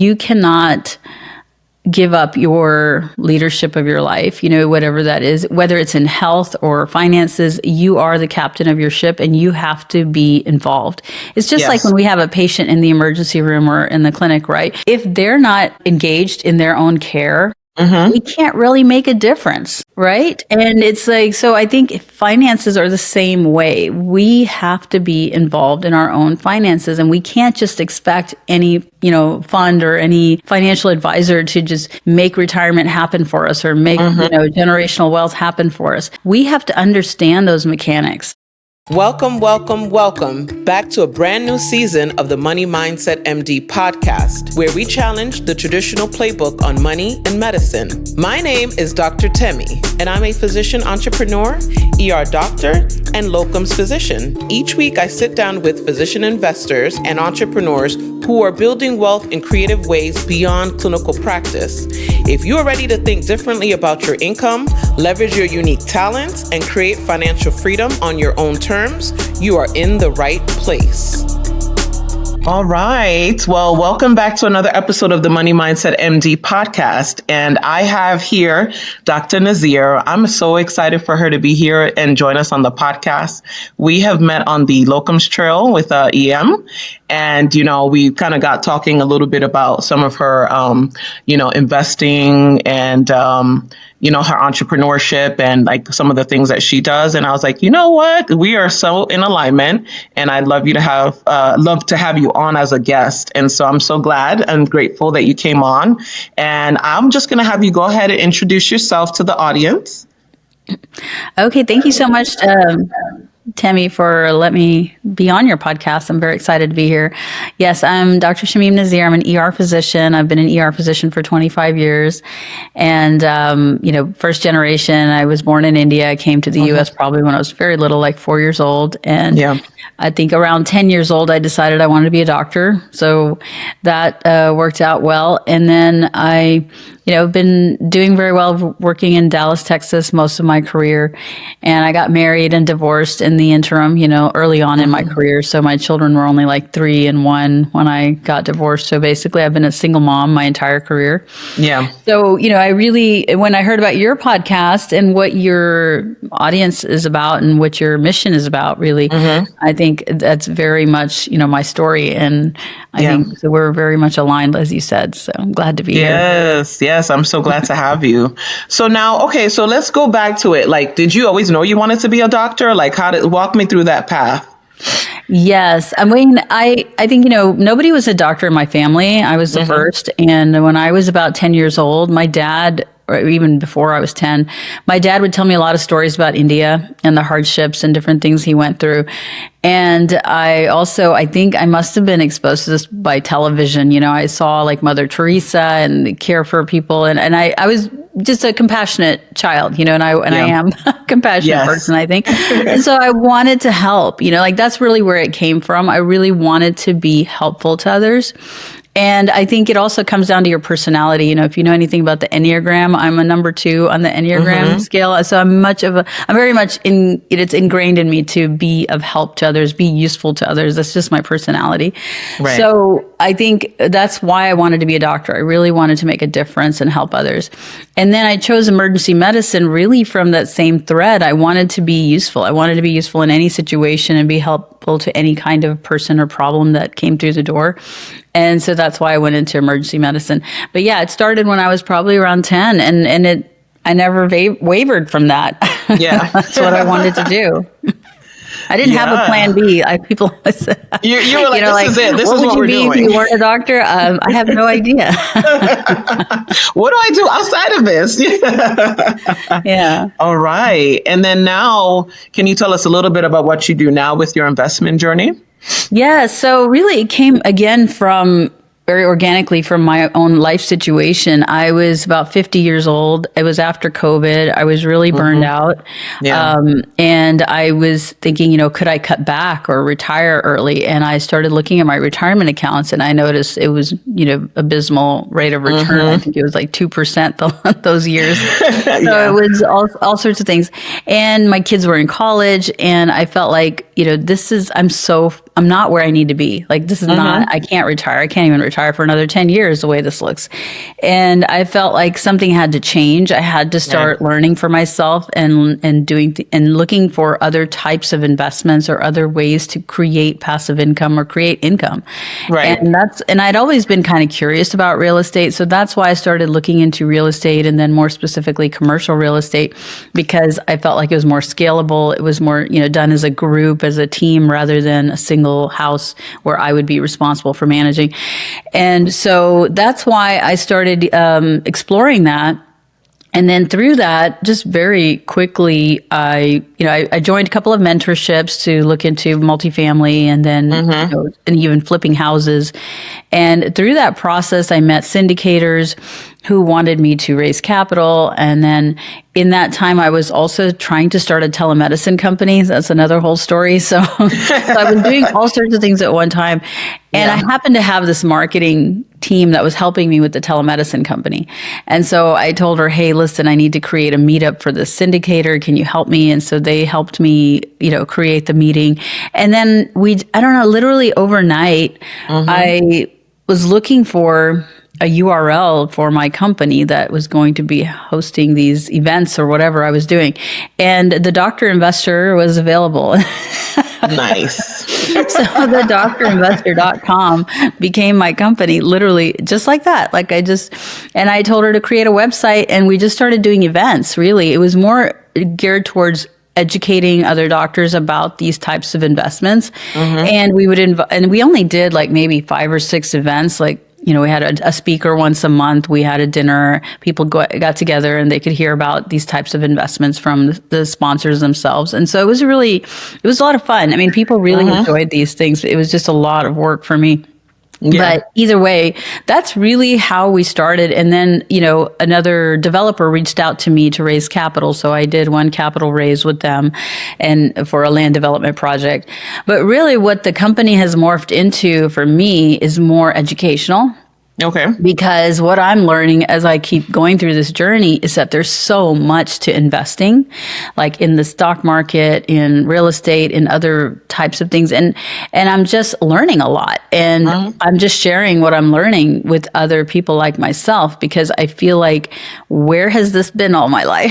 You cannot give up your leadership of your life, whatever that is, whether it's in health or finances. You are the captain of your ship and you have to be involved. It's just like when we have a patient in the emergency room or in the clinic, right? If they're not engaged in their own care, we can't really make a difference, right? And it's like, so I think finances are the same way. We have to be involved in our own finances, and we can't just expect any, fund or any financial advisor to just make retirement happen for us or make, generational wealth happen for us. We have to understand those mechanics. Welcome, welcome, welcome back to a brand new season of the Money Mindset MD podcast, where we challenge the traditional playbook on money and medicine. My name is Dr. Temi, and I'm a physician entrepreneur, ER doctor, and locums physician. Each week, I sit down with physician investors and entrepreneurs who are building wealth in creative ways beyond clinical practice. If you are ready to think differently about your income, leverage your unique talents, and create financial freedom on your own terms, you are in the right place. All right. Well, welcome back to another episode of the Money Mindset MD podcast. And I have here Dr. Nazeer. I'm so excited for her to be here and join us on the podcast. We have met on the Locums Trail with EM. And, we kind of got talking a little bit about some of her, investing and, her entrepreneurship and like some of the things that she does. And I was like, you know what? We are so in alignment, and I'd love to have you on as a guest. And so I'm so glad and grateful that you came on. And I'm just going to have you go ahead and introduce yourself to the audience. Okay. Thank you so much, Temi, for letting me be on your podcast. I'm very excited to be here. Yes, I'm Dr. Shameem Nazeer. I'm an ER physician. I've been an ER physician for 25 years. And, first generation, I was born in India. I came to the U.S. probably when I was very little, like 4 years old. And I think around 10 years old, I decided I wanted to be a doctor. So that worked out well. And then I been doing very well working in Dallas, Texas, most of my career. And I got married and divorced in the interim, early on in my career. So my children were only like 3 and 1 when I got divorced. So basically I've been a single mom my entire career. Yeah. So, I really, when I heard about your podcast and what your audience is about and what your mission is about, really, I think that's very much, my story. And I think so we're very much aligned, as you said. So I'm glad to be here. Yes, I'm so glad to have you. So now, so let's go back to it. Like, did you always know you wanted to be a doctor? Like, walk me through that path? Yes. I mean, I think, nobody was a doctor in my family. I was the first. And when I was about 10 years old, my dad, or even before I was 10, my dad would tell me a lot of stories about India and the hardships and different things he went through. And I think I must have been exposed to this by television. I saw like Mother Teresa and care for people. And I was just a compassionate child, and I am a compassionate person, I think. And so I wanted to help, that's really where it came from. I really wanted to be helpful to others. And I think it also comes down to your personality. If you know anything about the Enneagram, I'm a number 2 on the Enneagram scale. So I'm very much it's ingrained in me to be of help to others, be useful to others. That's just my personality. Right. So I think that's why I wanted to be a doctor. I really wanted to make a difference and help others. And then I chose emergency medicine really from that same thread. I wanted to be useful. I wanted to be useful in any situation and be helpful to any kind of person or problem that came through the door. And so that's why I went into emergency medicine. But yeah, it started when I was probably around 10 and I never wavered from that. Yeah. That's what I wanted to do. I didn't have a plan B. People said, you were like, this is it. This is what we're doing. What would you be if you weren't a doctor? I have no idea. What do I do outside of this? Yeah. All right. And then now, can you tell us a little bit about what you do now with your investment journey? Yeah. So really it came again from very organically from my own life situation. I was about 50 years old. It was after COVID. I was really burned out. Yeah. And I was thinking, could I cut back or retire early? And I started looking at my retirement accounts and I noticed it was, abysmal rate of return. I think it was like 2% those years. So it was all sorts of things. And my kids were in college and I felt like, I'm I'm not where I need to be. Like, this is not, I can't retire. I can't even retire for another 10 years the way this looks. And I felt like something had to change. I had to start learning for myself and doing and looking for other types of investments or other ways to create passive income or create income. Right. And I'd always been kind of curious about real estate. So that's why I started looking into real estate, and then more specifically commercial real estate, because I felt like it was more scalable. It was more, done as a group, as a team, rather than a single house where I would be responsible for managing. And so that's why I started exploring that. And then through that, just very quickly, I joined a couple of mentorships to look into multifamily, and then and even flipping houses. And through that process, I met syndicators who wanted me to raise capital. And then in that time, I was also trying to start a telemedicine company. That's another whole story. So I was doing all sorts of things at one time. And I happened to have this marketing team that was helping me with the telemedicine company. And so I told her, hey, listen, I need to create a meetup for this syndicator. Can you help me? And so they helped me, create the meeting. And then literally overnight, I was looking for a URL for my company that was going to be hosting these events or whatever I was doing. And the Doctor Investor was available. Nice. So the doctorinvestor.com became my company, literally just like that. And I told her to create a website, and we just started doing events. Really, it was more geared towards educating other doctors about these types of investments. And we would and we only did like maybe 5 or 6 events. We had a speaker once a month. We had a dinner. People got together and they could hear about these types of investments from the sponsors themselves. And so it was a lot of fun. I mean, people really enjoyed these things. It was just a lot of work for me. Yeah. But either way, that's really how we started. And then, another developer reached out to me to raise capital. So I did one capital raise with them and for a land development project. But really what the company has morphed into for me is more educational. Okay. Because what I'm learning as I keep going through this journey is that there's so much to investing, like in the stock market, in real estate, in other types of things. And I'm just learning a lot. And I'm just sharing what I'm learning with other people like myself, because I feel like, where has this been all my life?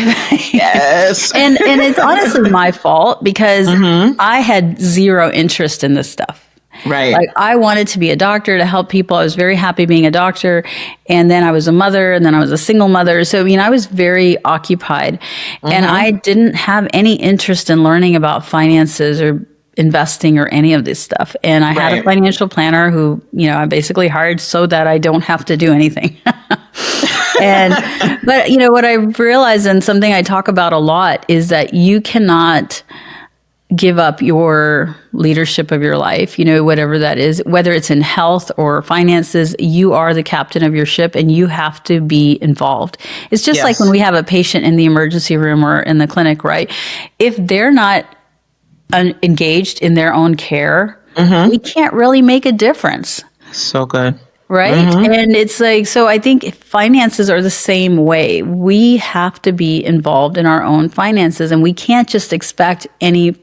Yes. and it's honestly my fault, because I had zero interest in this stuff. Right. Like, I wanted to be a doctor to help people. I was very happy being a doctor. And then I was a mother, and then I was a single mother. So, I was very occupied, and I didn't have any interest in learning about finances or investing or any of this stuff. And I had a financial planner who, I basically hired so that I don't have to do anything. But what I realized, and something I talk about a lot, is that you cannot give up your leadership of your life, whatever that is, whether it's in health or finances. You are the captain of your ship, and you have to be involved. It's just like when we have a patient in the emergency room or in the clinic, right? If they're not engaged in their own care, we can't really make a difference. So good. Right? And it's like, so I think finances are the same way. We have to be involved in our own finances, and we can't just expect any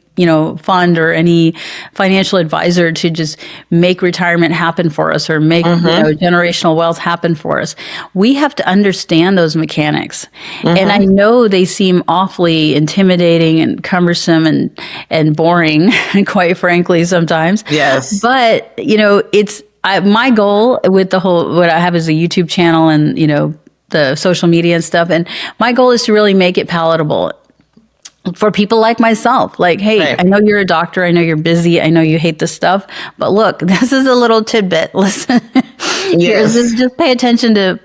fund or any financial advisor to just make retirement happen for us, or make generational wealth happen for us. We have to understand those mechanics. And I know they seem awfully intimidating and cumbersome and boring, quite frankly, sometimes. Yes. But, it's my goal with what I have is a YouTube channel and, the social media and stuff. And my goal is to really make it palatable for people like myself. Like, hey, I know you're a doctor. I know you're busy. I know you hate this stuff. But look, this is a little tidbit. Listen, just pay attention to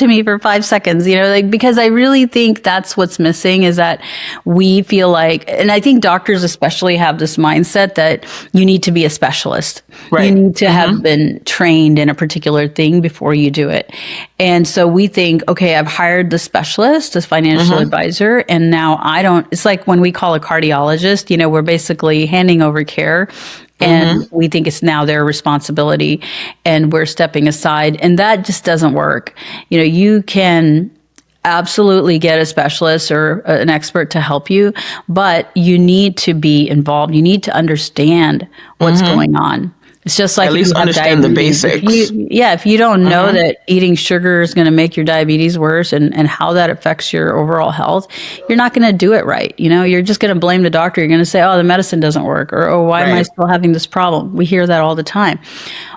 me for 5 seconds, because I really think that's what's missing, is that we feel like, and I think doctors especially have this mindset that you need to be a specialist. Right. You need to have been trained in a particular thing before you do it. And so we think, okay, I've hired the specialist, this financial advisor, and now it's like when we call a cardiologist, we're basically handing over care, and we think it's now their responsibility, and we're stepping aside, and that just doesn't work. You can absolutely get a specialist or an expert to help you, but you need to be involved. You need to understand what's going on. It's just like At if least you have understand the diabetes. basics. If you don't know that eating sugar is going to make your diabetes worse and how that affects your overall health, you're not going to do it right. You're just going to blame the doctor. You're going to say, oh, the medicine doesn't work, or, oh, why am I Right. still having this problem? We hear that all the time.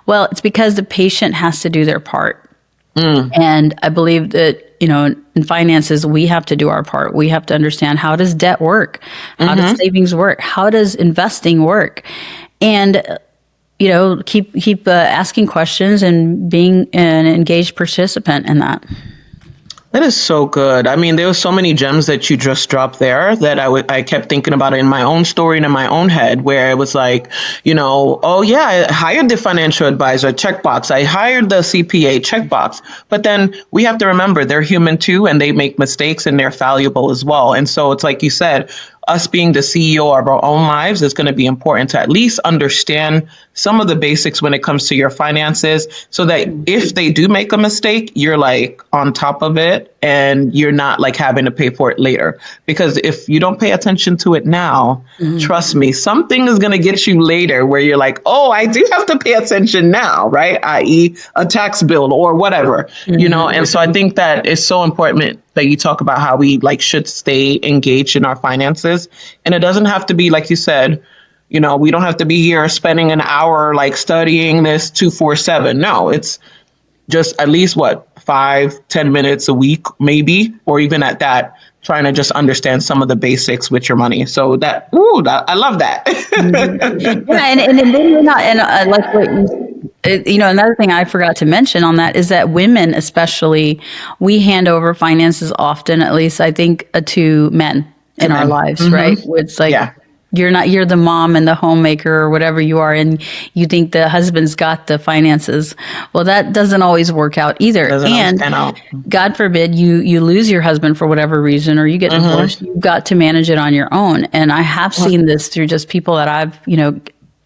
Well, it's because the patient has to do their part. And I believe that, in finances, we have to do our part. We have to understand, how does debt work? How does savings work? How does investing work? And keep asking questions and being an engaged participant in that. That is so good. I mean, there were so many gems that you just dropped there that I kept thinking about it in my own story and in my own head, where it was like, oh yeah, I hired the financial advisor, checkbox. I hired the CPA, checkbox. But then we have to remember they're human too, and they make mistakes and they're fallible as well. And so it's like you said, us being the CEO of our own lives is going to be important to at least understand some of the basics when it comes to your finances, so that if they do make a mistake, you're like on top of it and you're not like having to pay for it later. Because if you don't pay attention to it now, trust me, something is going to get you later where you're like, oh, I do have to pay attention now, right? I.e. a tax bill or whatever, And so I think that it's so important that you talk about how we like should stay engaged in our finances. And it doesn't have to be, like you said, we don't have to be here spending an hour like studying this 247. No, it's just at least 5-10 minutes a week, maybe, or even at that, trying to just understand some of the basics with your money. So I love that. Yeah, and then you're not, and like what another thing I forgot to mention on that is that women, especially, we hand over finances often, at least I think, to men in our lives, right? It's like, you're the mom and the homemaker or whatever you are, and you think the husband's got the finances. Well, that doesn't always work out either. And God forbid you lose your husband for whatever reason, or you get divorced, you've got to manage it on your own. And I have seen this through just people that I've,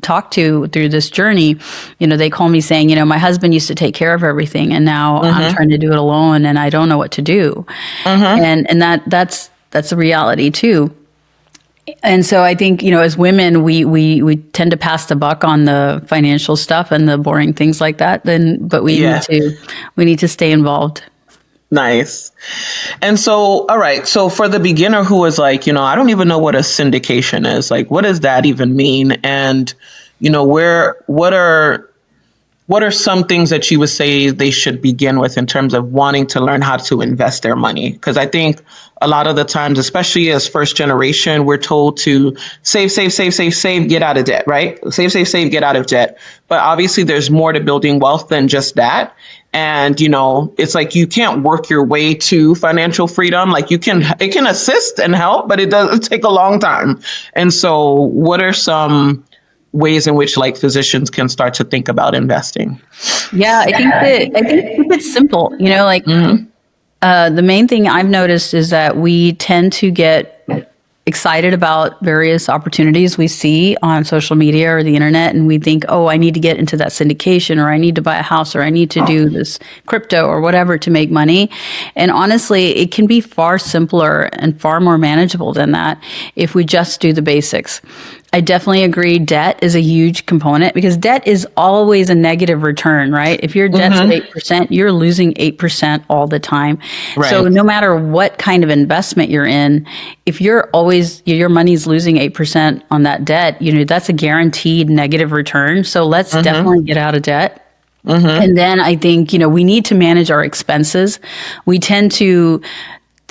talked to through this journey. They call me saying, my husband used to take care of everything, and now I'm trying to do it alone and I don't know what to do. And that's a reality too. And so I think, as women, we tend to pass the buck on the financial stuff and the boring things like that. But we need to stay involved. Nice. And so, all right. So for the beginner who is like, I don't even know what a syndication is. Like, what does that even mean? And, what are some things that you would say they should begin with in terms of wanting to learn how to invest their money? Because I think a lot of the times, especially as first generation, we're told to save, get out of debt, right? Save, get out of debt. But obviously there's more to building wealth than just that. And, it's like you can't work your way to financial freedom. Like it can assist and help, but it does take a long time. And so what are some ways in which like physicians can start to think about investing? Yeah, I think keep it simple, the main thing I've noticed is that we tend to get excited about various opportunities we see on social media or the internet, and we think, oh, I need to get into that syndication, or I need to buy a house, or I need to do this crypto or whatever to make money. And honestly, it can be far simpler and far more manageable than that if we just do the basics. I definitely agree. Debt is a huge component, because debt is always a negative return, right? If your debt's 8%, you're losing 8% all the time. Right. So no matter what kind of investment you're in, if your money's losing 8% on that debt, that's a guaranteed negative return. So let's definitely get out of debt. And then I think, we need to manage our expenses. We tend to,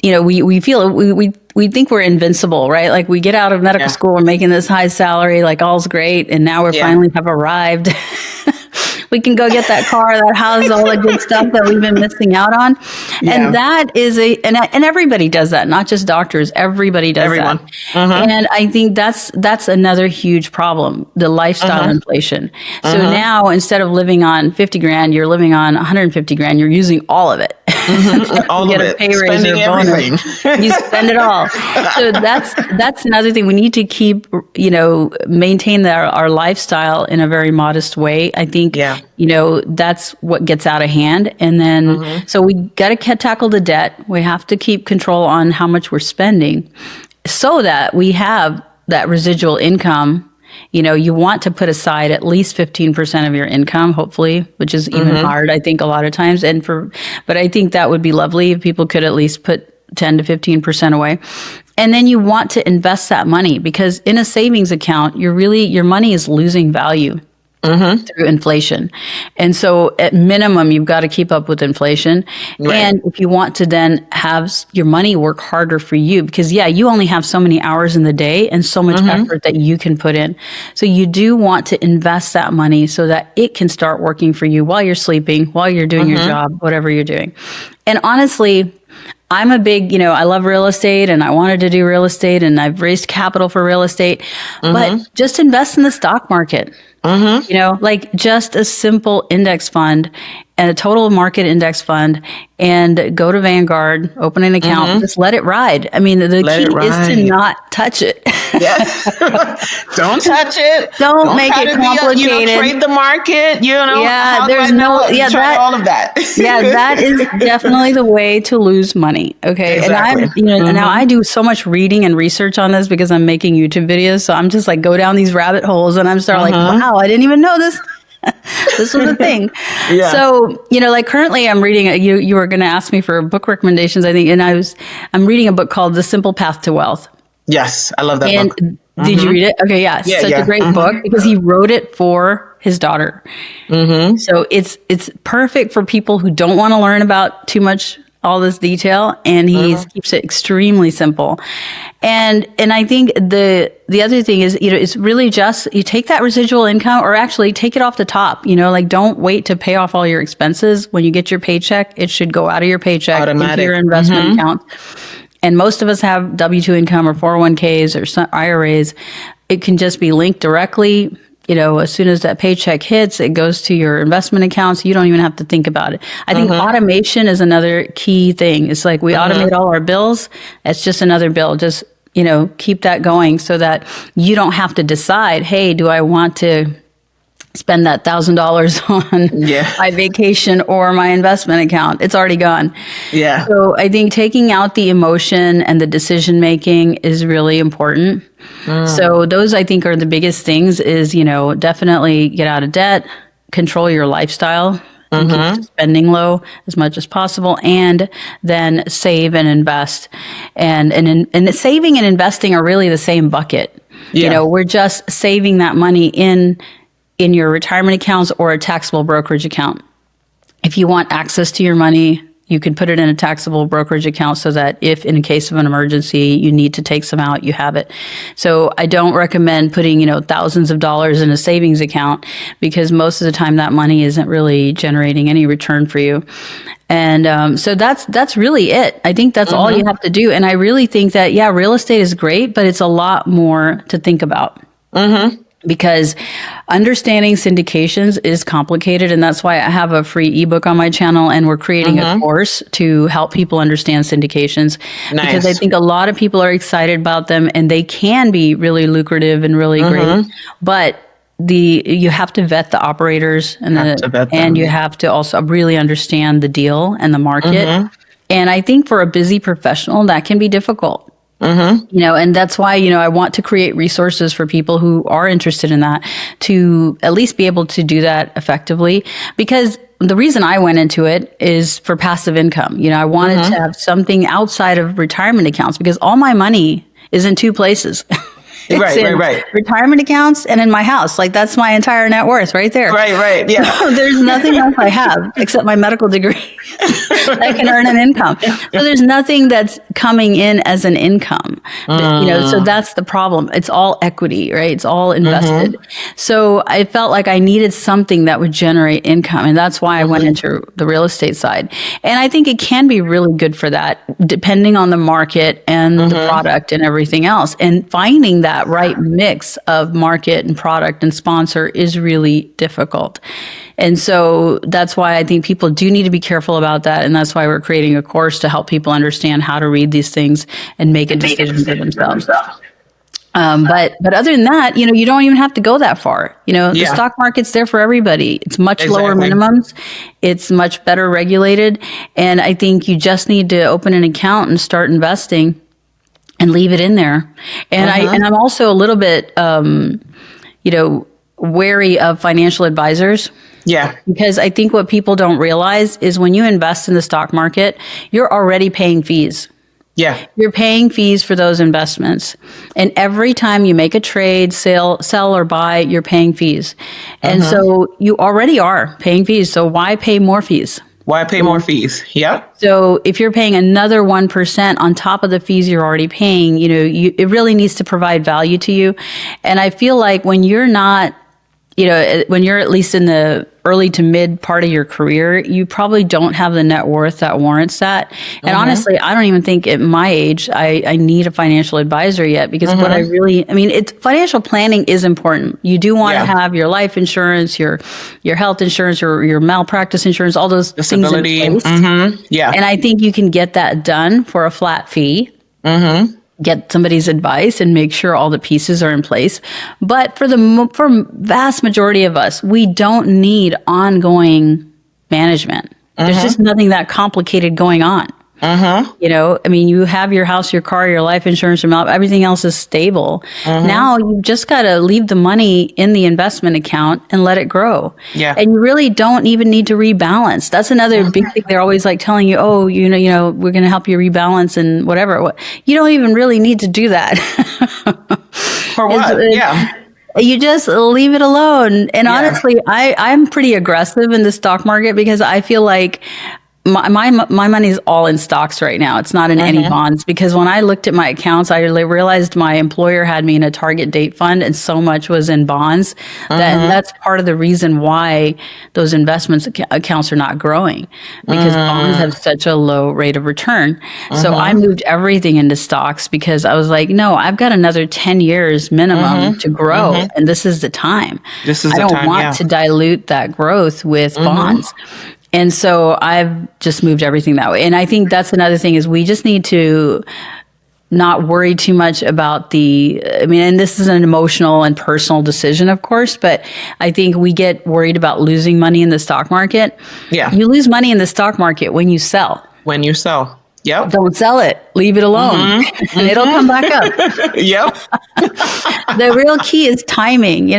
we think we're invincible, right? Like we get out of medical school, we're making this high salary, like all's great. And now we finally have arrived. We can go get that car, that house, all the good stuff that we've been missing out on. Yeah. And that is and everybody does that, not just doctors. Everybody does that. And I think that's another huge problem, the lifestyle inflation. So now instead of living on 50 grand, you're living on 150 grand. You're using all of it. All You of get a it. pay raise or Spending a bonus. everything. You spend it all. So that's another thing. We need to keep, maintain our lifestyle in a very modest way. I think, Yeah. that's what gets out of hand. And then, so we got to tackle the debt. We have to keep control on how much we're spending so that we have that residual income. You want to put aside at least 15% of your income, hopefully, which is even hard, I think, a lot of times. But I think that would be lovely if people could at least put 10 to 15% away. And then you want to invest that money, because in a savings account, your money is losing value through inflation. And so at minimum, you've got to keep up with inflation. Right. And if you want to then have your money work harder for you, because you only have so many hours in the day and so much effort that you can put in. So you do want to invest that money so that it can start working for you while you're sleeping, while you're doing your job, whatever you're doing. And honestly, I'm a big, I love real estate and I wanted to do real estate and I've raised capital for real estate, but just invest in the stock market. Like just a simple index fund and a total market index fund, and go to Vanguard, open an account, just let it ride. I mean, the key is to not touch it. Yeah. Don't touch it. Don't make it complicated. Trade the market, Yeah, there's all of that. That is definitely the way to lose money. Okay. Exactly. And now I do so much reading and research on this because I'm making YouTube videos. So I'm just like, go down these rabbit holes and I'm like, wow, I didn't even know this. This was a thing. Yeah. So, like currently I'm reading, you were going to ask me for book recommendations, I think. And I'm reading a book called The Simple Path to Wealth. Yes. I love that book. Did you read it? Okay. Yeah. Such a great book because he wrote it for his daughter. So it's perfect for people who don't want to learn about too much, all this detail, and he keeps it extremely simple. And I think the other thing is, it's really just, you take that residual income, or actually take it off the top, like don't wait to pay off all your expenses. When you get your paycheck, it should go out of your paycheck into your investment account. And most of us have W-2 income or 401ks or some IRAs. It can just be linked directly. As soon as that paycheck hits, it goes to your investment accounts. You don't even have to think about it. I think automation is another key thing. It's like we automate all our bills. It's just another bill. Just, keep that going so that you don't have to decide, hey, do I want to spend that $1,000 on my vacation or my investment account? It's already gone. Yeah. So I think taking out the emotion and the decision making is really important. So those, I think, are the biggest things is, definitely get out of debt, control your lifestyle, and keep your spending low as much as possible, and then save and invest. And saving and investing are really the same bucket. Yeah. We're just saving that money in your retirement accounts or a taxable brokerage account. If you want access to your money, you can put it in a taxable brokerage account so that if in case of an emergency, you need to take some out, you have it. So I don't recommend putting, thousands of dollars in a savings account, because most of the time that money isn't really generating any return for you. And so that's really it. I think that's all you have to do. And I really think that, real estate is great, but it's a lot more to think about. Because understanding syndications is complicated. And that's why I have a free ebook on my channel, and we're creating a course to help people understand syndications. Nice. Because I think a lot of people are excited about them, and they can be really lucrative and really great. But you have to vet the operators, and you have to also really understand the deal and the market. And I think for a busy professional, that can be difficult. And that's why, I want to create resources for people who are interested in that, to at least be able to do that effectively. Because the reason I went into it is for passive income. I wanted to have something outside of retirement accounts, because all my money is in two places. Right. Retirement accounts and in my house. Like, that's my entire net worth right there. Right. Yeah. So there's nothing else I have except my medical degree that can earn an income. So there's nothing that's coming in as an income. So that's the problem. It's all equity, right? It's all invested. So I felt like I needed something that would generate income. And that's why I went into the real estate side. And I think it can be really good for that, depending on the market and the product and everything else. And finding that that right mix of market and product and sponsor is really difficult. And so that's why I think people do need to be careful about that. And that's why we're creating a course to help people understand how to read these things and make a decision for themselves. But other than that, you don't even have to go that far. The stock market's there for everybody. It's much lower minimums. It's much better regulated. And I think you just need to open an account and start investing and leave it in there. And I'm also a little bit, wary of financial advisors. Yeah. Because I think what people don't realize is when you invest in the stock market, you're already paying fees. Yeah. You're paying fees for those investments. And every time you make a trade, sell or buy, you're paying fees. And so you already are paying fees. So why pay more fees? Why pay more fees? Yep. So if you're paying another 1% on top of the fees you're already paying, it really needs to provide value to you. And I feel like when you're not, when you're at least in the early to mid part of your career, you probably don't have the net worth that warrants that. And honestly, I don't even think at my age, I need a financial advisor yet, because what it's financial planning is important. You do want to have your life insurance, your health insurance, your malpractice insurance, all those disability things in place. Yeah. And I think you can get that done for a flat fee. Get somebody's advice and make sure all the pieces are in place. But for vast majority of us, we don't need ongoing management. There's just nothing that complicated going on. You have your house, your car, your life insurance, everything else is stable. Now you just got to leave the money in the investment account and let it grow. Yeah. And you really don't even need to rebalance. That's another big thing. They're always like telling you, oh, we're going to help you rebalance and whatever. You don't even really need to do that. For what? You just leave it alone. And honestly, I'm pretty aggressive in the stock market because I feel like my money is all in stocks right now. It's not in any bonds, because when I looked at my accounts, I realized my employer had me in a target date fund and so much was in bonds. That's part of the reason why those investments accounts are not growing, because bonds have such a low rate of return. So I moved everything into stocks because I was like, no, I've got another 10 years minimum to grow. And this is the time. I don't want to dilute that growth with bonds. And so I've just moved everything that way. And I think that's another thing, is we just need to not worry too much about and this is an emotional and personal decision, of course, but I think we get worried about losing money in the stock market. Yeah. You lose money in the stock market when you sell. Yep. Don't sell it. Leave it alone. And it'll come back up. Yep. The real key is timing,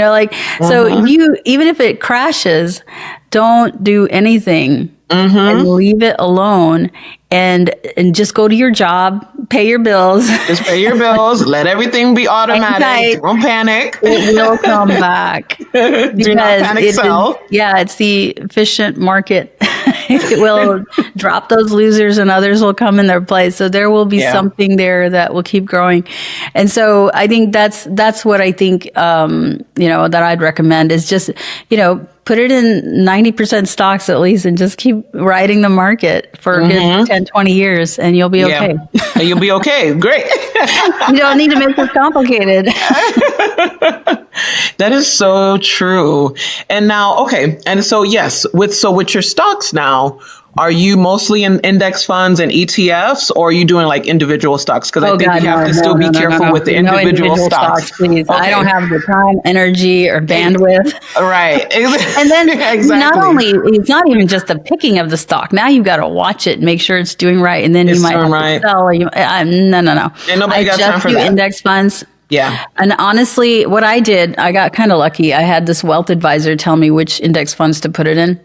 so even if it crashes, don't do anything and leave it alone and just go to your job, pay your bills. Just pay your bills. Let everything be automatic. Don't panic. It will come back. Do not panic sell. It's the efficient market. It will drop those losers and others will come in their place. So there will be something there that will keep growing. And so I think that's what I think, that I'd recommend is just, put it in 90% stocks at least and just keep riding the market for a good 10, 20 years and you'll be okay. And you'll be okay. Great. You don't need to make this complicated. That is so true. And now, okay. And so, yes, with your stocks now, are you mostly in index funds and ETFs, or are you doing like individual stocks? Because I think you have to still be careful with the individual stocks. Please. Okay. I don't have the time, energy, or bandwidth. Right. And then not only, it's not even just the picking of the stock. Now you've got to watch it, make sure it's doing right. And then you might have to sell. Or no. And nobody got time for that. Index funds. Yeah. And honestly, what I did, I got kind of lucky. I had this wealth advisor tell me which index funds to put it in.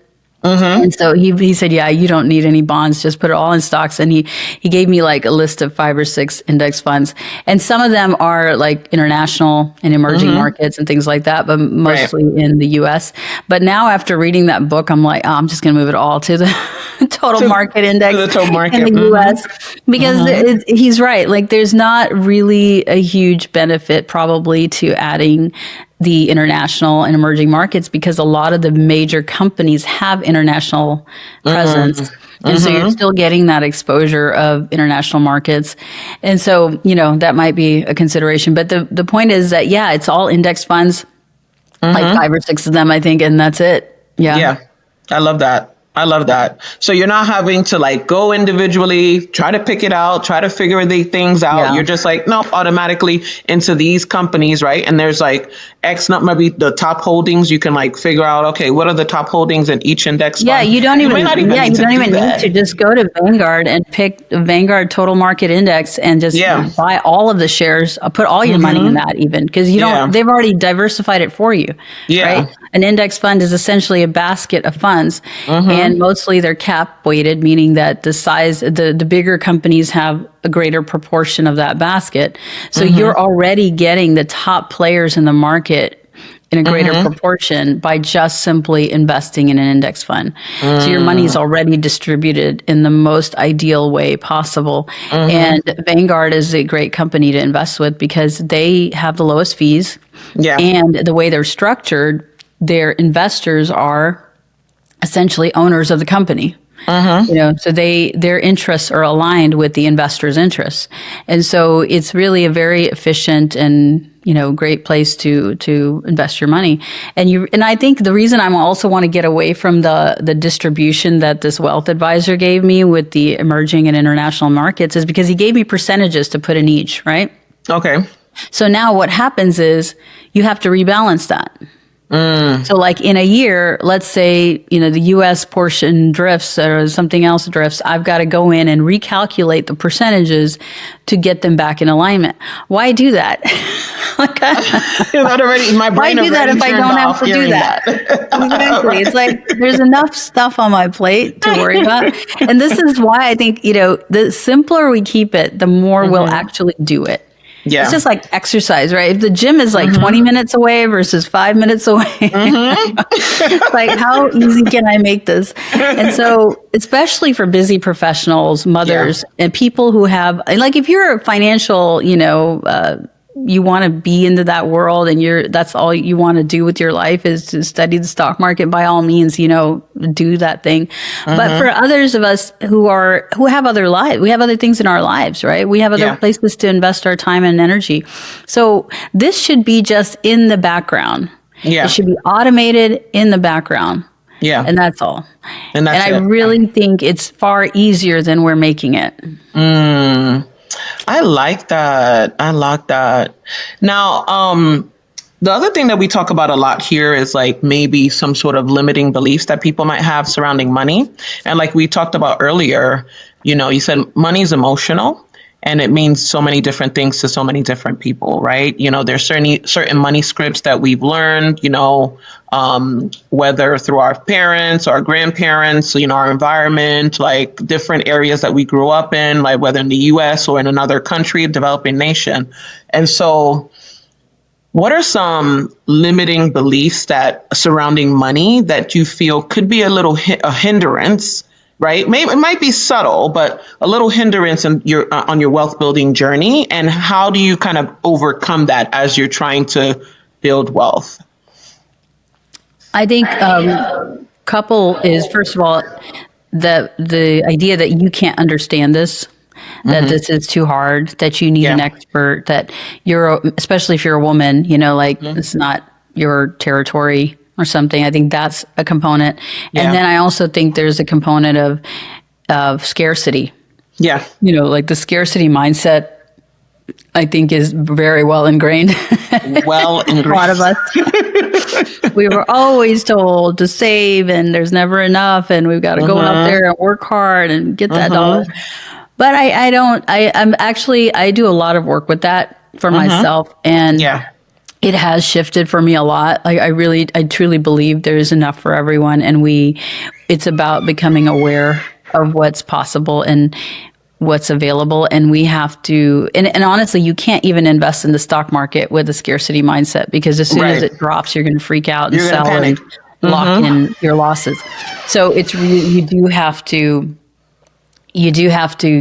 And so he said, yeah, you don't need any bonds, just put it all in stocks. And he gave me like a list of 5 or 6 index funds. And some of them are like international and emerging markets and things like that, but mostly in the US. But now after reading that book, I'm like, I'm just going to move it all to the total market index in the US. Because he's right. Like there's not really a huge benefit probably to adding the international and emerging markets, because a lot of the major companies have international presence. And so you're still getting that exposure of international markets. And so, that might be a consideration. But the point is that, yeah, it's all index funds, like 5 or 6 of them, I think. And that's it. Yeah. Yeah. I love that. I love that. So you're not having to like go individually, try to pick it out, try to figure the things out. Yeah. You're just like, nope, automatically into these companies, right? And there's like X, not maybe the top holdings. You can like figure out, okay, what are the top holdings in each index Yeah, fund? you don't even, might not even you need to don't do even that. need to just go to Vanguard and pick Vanguard Total Market Index and just buy all of the shares, put all your money in that even, because they've already diversified it for you, right? An index fund is essentially a basket of funds, and mostly they're cap weighted, meaning that the size, the bigger companies have a greater proportion of that basket. So you're already getting the top players in the market in a greater proportion by just simply investing in an index fund. So your money is already distributed in the most ideal way possible. And Vanguard is a great company to invest with because they have the lowest fees. Yeah. And the way they're structured, their investors are essentially owners of the company. So their interests are aligned with the investors' interests. And so it's really a very efficient and, great place to invest your money. And I think the reason I also want to get away from the distribution that this wealth advisor gave me with the emerging and international markets is because he gave me percentages to put in each, right? Okay. So now what happens is you have to rebalance that. So like in a year, let's say, the U.S. portion drifts or something else drifts, I've got to go in and recalculate the percentages to get them back in alignment. Why do that? My brain why do that if I don't have to do that? Exactly. It's like there's enough stuff on my plate to worry about. And this is why I think, the simpler we keep it, the more we'll actually do it. Yeah. It's just like exercise, right? If the gym is like 20 minutes away versus 5 minutes away, it's like, how easy can I make this? And so, especially for busy professionals, mothers, and people who have, like, if you're a financial, you want to be into that world and that's all you want to do with your life is to study the stock market, by all means, do that thing. But for others of us who have other lives, we have other things in our lives, right? We have other places to invest our time and energy. So this should be just in the background. It should be automated in the background. Yeah. And that's all. And I really think it's far easier than we're making it. I like that. Now, the other thing that we talk about a lot here is like maybe some sort of limiting beliefs that people might have surrounding money. And like we talked about earlier, you said money is emotional and it means so many different things to so many different people, right? There's certain money scripts that we've learned, whether through our parents, our grandparents, our environment, like different areas that we grew up in, like whether in the US or in another country, developing nation. And so what are some limiting beliefs that surrounding money that you feel could be a hindrance, right? It might be subtle, but a little hindrance on your wealth building journey. And how do you kind of overcome that as you're trying to build wealth? I think couple is, first of all, the idea that you can't understand this, that this is too hard, that you need an expert, that especially if you're a woman, it's not your territory or something. I think that's a component. And then I also think there's a component of scarcity. Yeah. Like the scarcity mindset, I think, is very well ingrained. A lot of us. We were always told to save and there's never enough and we've got to go out there and work hard and get that dollar. But I do a lot of work with that for myself. And it has shifted for me a lot. Like I truly believe there's enough for everyone. And it's about becoming aware of what's possible and what's available. And we have to, and honestly, you can't even invest in the stock market with a scarcity mindset, because as soon as it drops, you're going to freak out and sell and lock in your losses. So it's really, you do have to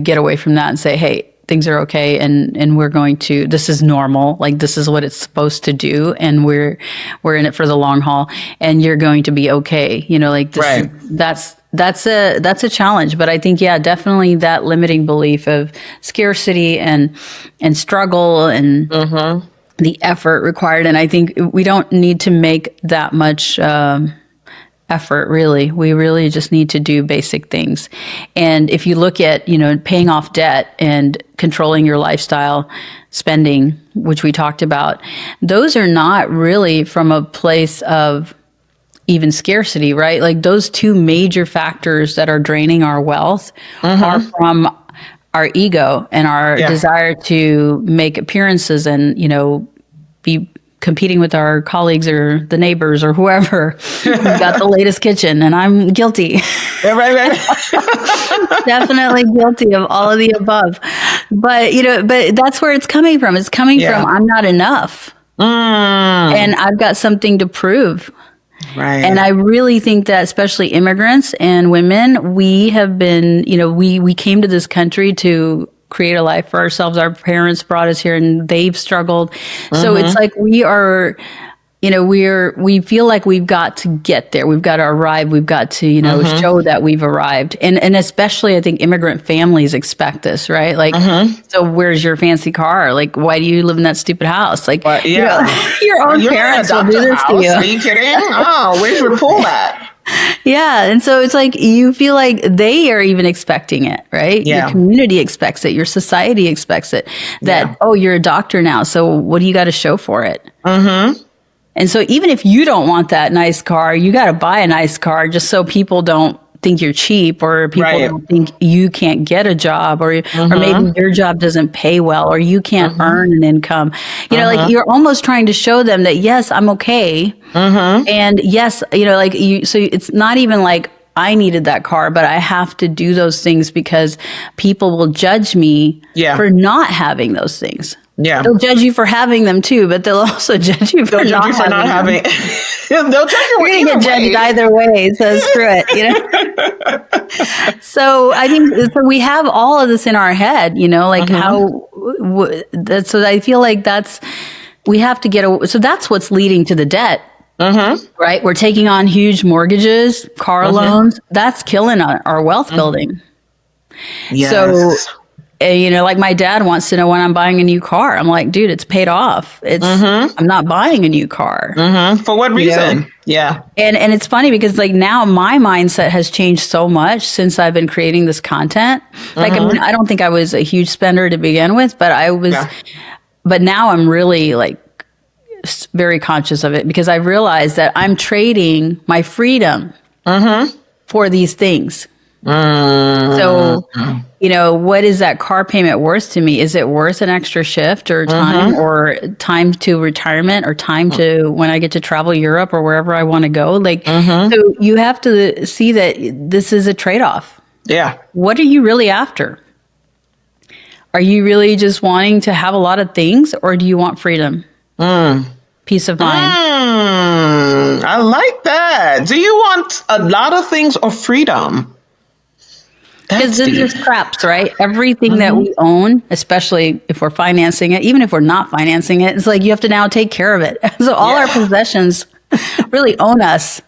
get away from that and say, hey, things are okay. And we're going to, this is normal. Like this is what it's supposed to do. And we're in it for the long haul and you're going to be okay. Like this, that's a challenge. But I think, yeah, definitely that limiting belief of scarcity and struggle and the effort required. And I think we don't need to make that much effort, really. We really just need to do basic things. And if you look at, paying off debt and controlling your lifestyle spending, which we talked about, those are not really from a place of even scarcity, right? Like those two major factors that are draining our wealth are from our ego and our desire to make appearances and, be competing with our colleagues or the neighbors or whoever who's got the latest kitchen. And I'm guilty. Right. Definitely guilty of all of the above. But, but that's where it's coming from. It's coming from, I'm not enough. And I've got something to prove. Right. And I really think that especially immigrants and women, we have been, we came to this country to create a life for ourselves. Our parents brought us here and they've struggled. So it's like we are, we feel like we've got to get there. We've got to arrive. We've got to, show that we've arrived. And especially I think immigrant families expect this, right? Like, so where's your fancy car? Like, why do you live in that stupid house? Like, your own parents will do this to you. Are you kidding? Oh, where's your pool at? Yeah. And so it's like you feel like they are even expecting it, right? Yeah. Your community expects it. Your society expects it. That, oh, you're a doctor now. So what do you got to show for it? And so even if you don't want that nice car, you got to buy a nice car just so people don't think you're cheap or people don't think you can't get a job or maybe your job doesn't pay well or you can't earn an income. Like you're almost trying to show them that, yes, I'm okay. And yes, so it's not even like I needed that car, but I have to do those things because people will judge me for not having those things. Yeah. They'll judge you for having them too, but they'll also judge you for not having them. They'll judge you. You're going to get judged either way, so screw it, So I think we have all of this in our head, like so I feel like we have to get so that's what's leading to the debt. Right? We're taking on huge mortgages, car loans. That's killing our wealth building. Yes. So like my dad wants to know when I'm buying a new car. I'm like, dude, it's paid off. I'm not buying a new car. For what reason? Yeah. And it's funny because like now my mindset has changed so much since I've been creating this content. Like, I don't think I was a huge spender to begin with, but I was, but now I'm really like very conscious of it because I realized that I'm trading my freedom for these things. So, what is that car payment worth to me? Is it worth an extra shift or time or time to retirement or time to when I get to travel Europe or wherever I want to go? Like, so you have to see that this is a trade-off. Yeah. What are you really after? Are you really just wanting to have a lot of things or do you want freedom? Peace of mind. I like that. Do you want a lot of things or freedom? Because this is craps, right? Everything that we own, especially if we're financing it, even if we're not financing it, it's like you have to now take care of it. So all our possessions really own us.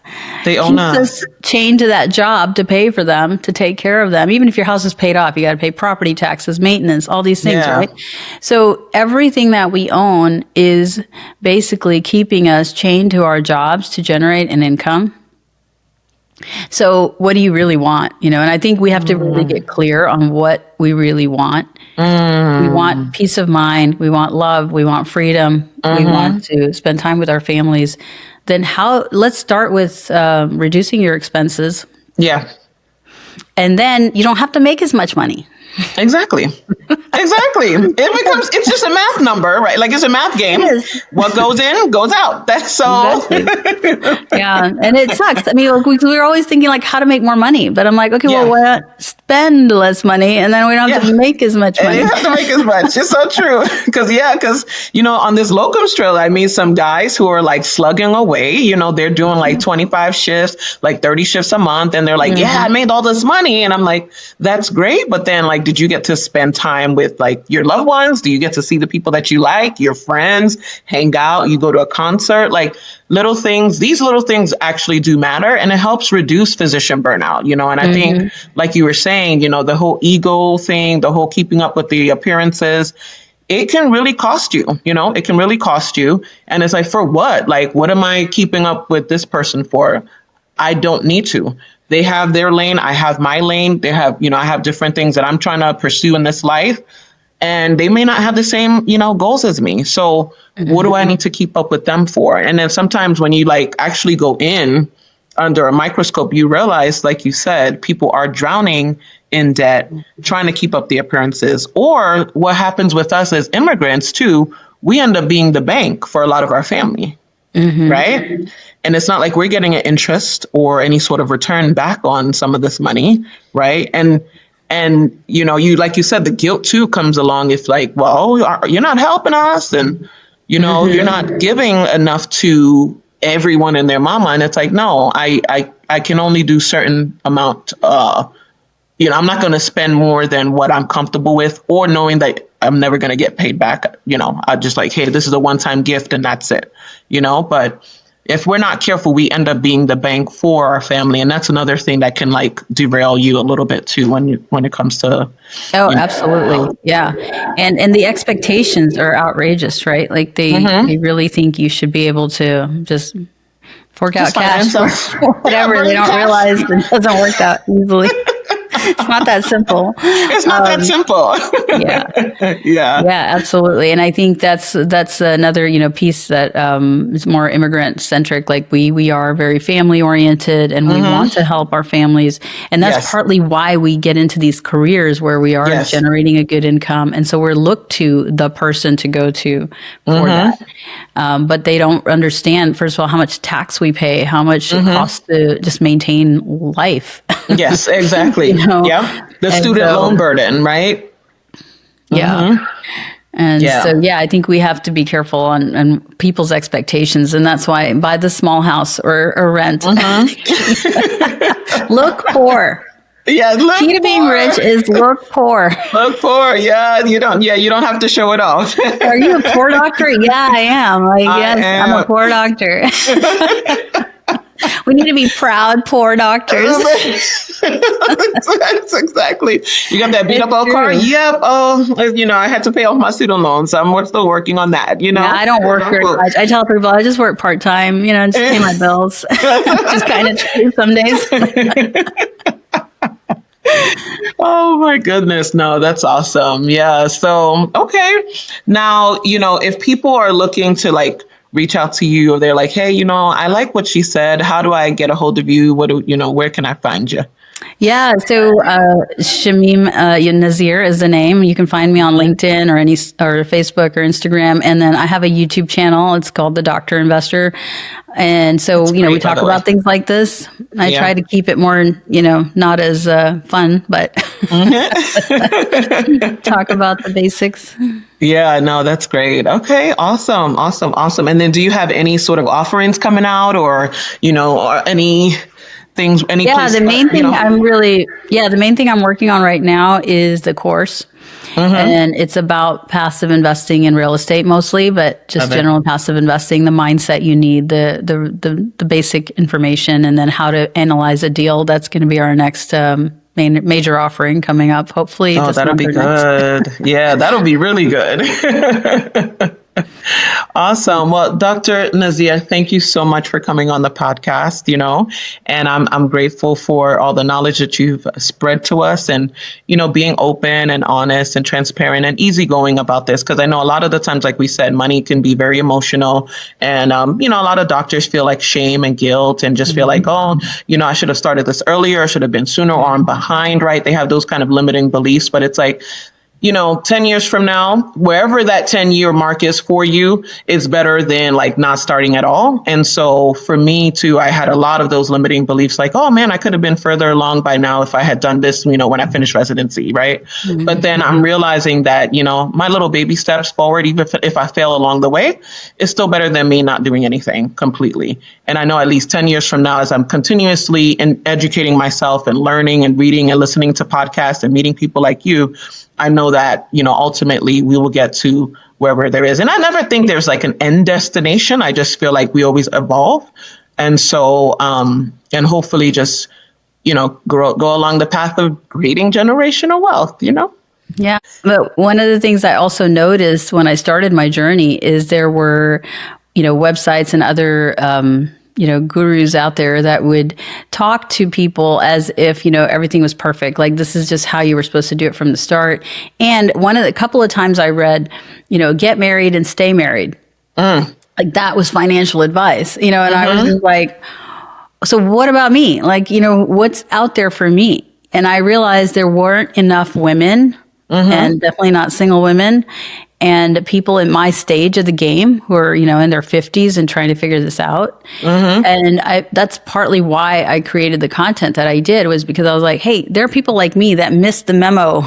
They own us. Chained to that job to pay for them, to take care of them. Even if your house is paid off, you got to pay property taxes, maintenance, all these things, right? So everything that we own is basically keeping us chained to our jobs to generate an income. So what do you really want? And I think we have to really get clear on what we really want. We want peace of mind. We want love. We want freedom. We want to spend time with our families. Then let's start with reducing your expenses. Yeah. And then you don't have to make as much money. Exactly. It's just a math number, right? Like it's a math game. What goes in, goes out. That's so. Exactly. Yeah. And it sucks. I mean, like we're always thinking like how to make more money, but I'm like, okay, well, why not spend less money and then we don't have to make as much money. And you have to make as much. It's so true. Because on this locums trail, I meet some guys who are like slugging away. They're doing like 25 shifts, like 30 shifts a month. And they're like, I made all this money. money. And I'm like, that's great. But then like, did you get to spend time with like your loved ones? Do you get to see the people that you like, your friends, hang out, you go to a concert? Like little things, these little things actually do matter, and it helps reduce physician burnout, and I think like you were saying, the whole ego thing, the whole keeping up with the appearances, it can really cost you, it can really cost you. And it's like, for what? Like, what am I keeping up with this person for? I don't need to. They have their lane. I have my lane. They have, I have different things that I'm trying to pursue in this life. And they may not have the same, goals as me. So what do I need to keep up with them for? And then sometimes when you like actually go in under a microscope, you realize, like you said, people are drowning in debt, trying to keep up the appearances. Or what happens with us as immigrants too, we end up being the bank for a lot of our family, right? And it's not like we're getting an interest or any sort of return back on some of this money, right? And you, like you said, the guilt too comes along. If like, well, you're not helping us, and you're not giving enough to everyone and their mama. And it's like, no, I can only do certain amount. I'm not going to spend more than what I'm comfortable with, or knowing that I'm never going to get paid back. I just like, hey, this is a one-time gift and that's it. But if we're not careful, we end up being the bank for our family. And that's another thing that can like derail you a little bit too when it comes to. Oh, absolutely. Yeah. And the expectations are outrageous, right? Like they really think you should be able to just fork out cash or whatever. Yeah, they don't realize it doesn't work that easily. It's not that simple. It's not that simple. Yeah, absolutely. And I think that's another, piece that is more immigrant centric. Like we are very family oriented, and we want to help our families. And that's partly why we get into these careers where we are generating a good income. And so we're looked to the person to go to for that. But they don't understand, first of all, how much tax we pay, how much it costs to just maintain life. Yes, exactly. Yeah. The student loan burden, right? Yeah. And so, I think we have to be careful on people's expectations. And that's why buy the small house or rent. Look poor. Yeah, key to being rich is look poor. Look poor. Yeah, you don't have to show it off. Are you a poor doctor? Yeah, I am. I'm a poor doctor. We need to be proud poor doctors. That's exactly. You got that beat up old car? Yep. Oh, I had to pay off my student loans, so I'm still working on that. Yeah, I don't work very much. I tell people I just work part time. Just pay my bills. Just kind of true some days. Oh my goodness. No, that's awesome. Yeah. So, okay. Now, if people are looking to like reach out to you, or they're like, hey, I like what she said. How do I get a hold of you? Where can I find you? Yeah. So, Shameem Nazeer is the name. You can find me on LinkedIn or Facebook or Instagram. And then I have a YouTube channel. It's called The Doctor Investor. And so, we talk about things like this. I try to keep it more, not as fun, but talk about the basics. Yeah, no, that's great. Okay, awesome. And then do you have any sort of offerings coming out, or, or any things, the main thing the main thing I'm working on right now is the course. And it's about passive investing in real estate mostly, but just general passive investing, the mindset you need, the basic information, and then how to analyze a deal. That's going to be our next major offering coming up, hopefully. Oh, that'll be good. Yeah, that'll be really good. Awesome. Well, Dr. Nazeer, thank you so much for coming on the podcast, and I'm grateful for all the knowledge that you've spread to us, and, being open and honest and transparent and easygoing about this. Because I know a lot of the times, like we said, money can be very emotional, and, a lot of doctors feel like shame and guilt and just feel like, oh, I should have started this earlier, I should have been sooner, or I'm behind, right? They have those kind of limiting beliefs, but it's like, 10 years from now, wherever that 10-year mark is for you, is better than like not starting at all. And so for me too, I had a lot of those limiting beliefs like, oh man, I could have been further along by now if I had done this, when I finished residency. Right. But then I'm realizing that, my little baby steps forward, even if I fail along the way, is still better than me not doing anything completely. And I know at least 10 years from now, as I'm continuously educating myself and learning and reading and listening to podcasts and meeting people like you, I know that, ultimately we will get to wherever there is. And I never think there's like an end destination. I just feel like we always evolve. And so, and hopefully just, go along the path of creating generational wealth. Yeah. But one of the things I also noticed when I started my journey is there were, websites and other, gurus out there that would talk to people as if, everything was perfect. Like this is just how you were supposed to do it from the start. And a couple of times I read, get married and stay married. Like that was financial advice, and I was just like, so what about me? Like, what's out there for me? And I realized there weren't enough women and definitely not single women and people in my stage of the game who are, in their 50s and trying to figure this out. And that's partly why I created the content that I did, was because I was like, hey, there are people like me that missed the memo.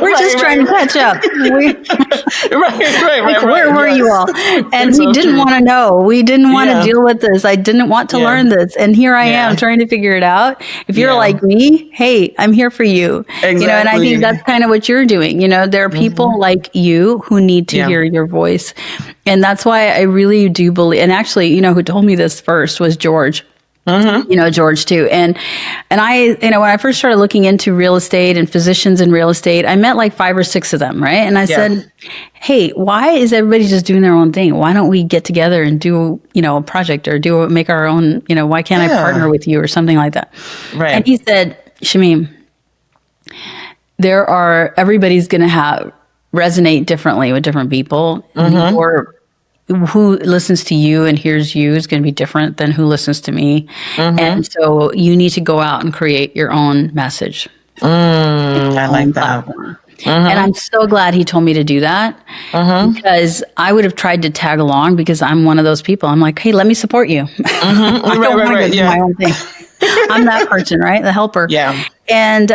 We're just trying to catch up. Where were you all? And we didn't want to know. We didn't want to deal with this. I didn't want to learn this. And here I am trying to figure it out. If you're like me, hey, I'm here for you. Exactly. And I think that's kind of what you're doing. There are people like you who need to hear your voice. And that's why I really do believe, and actually, who told me this first was George. George too. And I, when I first started looking into real estate and physicians in real estate, I met like 5 or 6 of them. Right. And I said, hey, why is everybody just doing their own thing? Why don't we get together and do, a project or make our own, why can't I partner with you or something like that? Right. And he said, Shameem, everybody's going to resonate differently with different people. Or who listens to you and hears you is going to be different than who listens to me. And so you need to go out and create your own message. I like that. And I'm so glad he told me to do that because I would have tried to tag along because I'm one of those people. I'm like, hey, let me support you. I don't want to do my own thing. I'm that person, right? The helper. Yeah. And,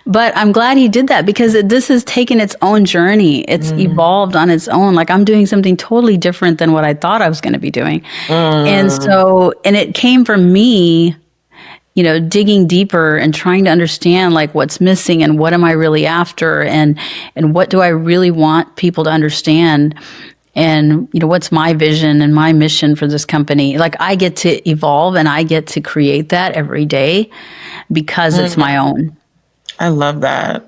but I'm glad he did that because this has taken its own journey. It's evolved on its own. Like I'm doing something totally different than what I thought I was going to be doing. And it came from me, digging deeper and trying to understand like what's missing and what am I really after and what do I really want people to understand. And, what's my vision and my mission for this company? Like I get to evolve and I get to create that every day because it's my own. I love that.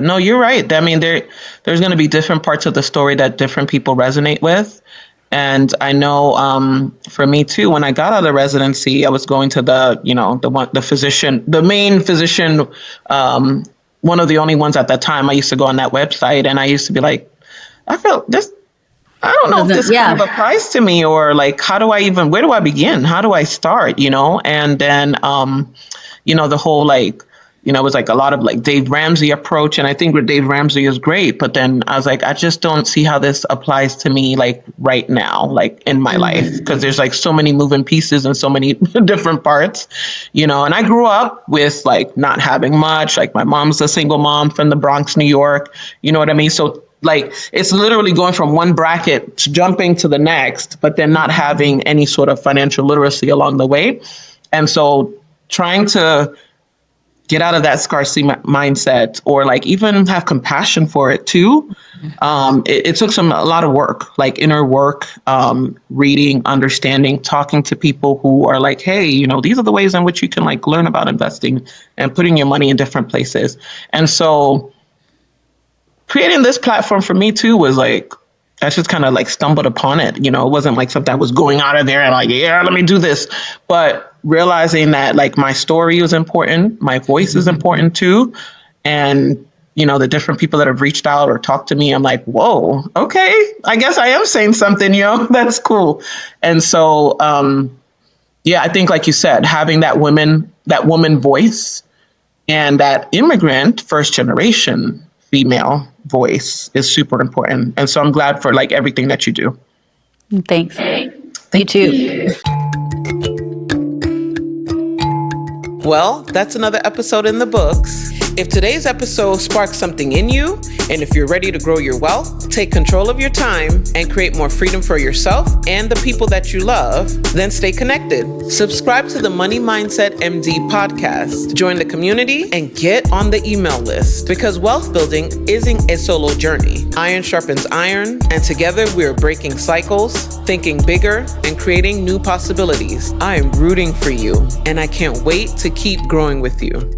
No, you're right. I mean, there's going to be different parts of the story that different people resonate with. And I know for me too, when I got out of residency, I was going to the main physician, one of the only ones at that time. I used to go on that website and I used to be like, I felt this. I don't know if this kind of applies to me or like, where do I begin? How do I start? And then, the whole like, it was like a lot of like Dave Ramsey approach. And I think with Dave Ramsey is great. But then I was like, I just don't see how this applies to me like right now, like in my life, because there's like so many moving pieces and so many different parts, and I grew up with like not having much. Like my mom's a single mom from the Bronx, New York. You know what I mean? So like it's literally going from one bracket jumping to the next, but then not having any sort of financial literacy along the way. And so trying to get out of that scarcity mindset or like even have compassion for it too. It took a lot of work, like inner work, reading, understanding, talking to people who are like, hey, these are the ways in which you can like learn about investing and putting your money in different places. And so creating this platform for me too was like, I just kind of like stumbled upon it. It wasn't like something that was going out of there and like, yeah, let me do this. But realizing that like my story was important, my voice is important too. And, the different people that have reached out or talked to me, I'm like, whoa, okay, I guess I am saying something, that's cool. And so, I think like you said, having that woman voice And that immigrant, first generation female voice is super important. And so I'm glad for like everything that you do. Thanks. You too. Well, that's another episode in the books. If today's episode sparks something in you, and if you're ready to grow your wealth, take control of your time, and create more freedom for yourself and the people that you love, then stay connected. Subscribe to the Money Mindset MD podcast, join the community, and get on the email list, because wealth building isn't a solo journey. Iron sharpens iron, and together we are breaking cycles, thinking bigger, and creating new possibilities. I am rooting for you, and I can't wait to keep growing with you.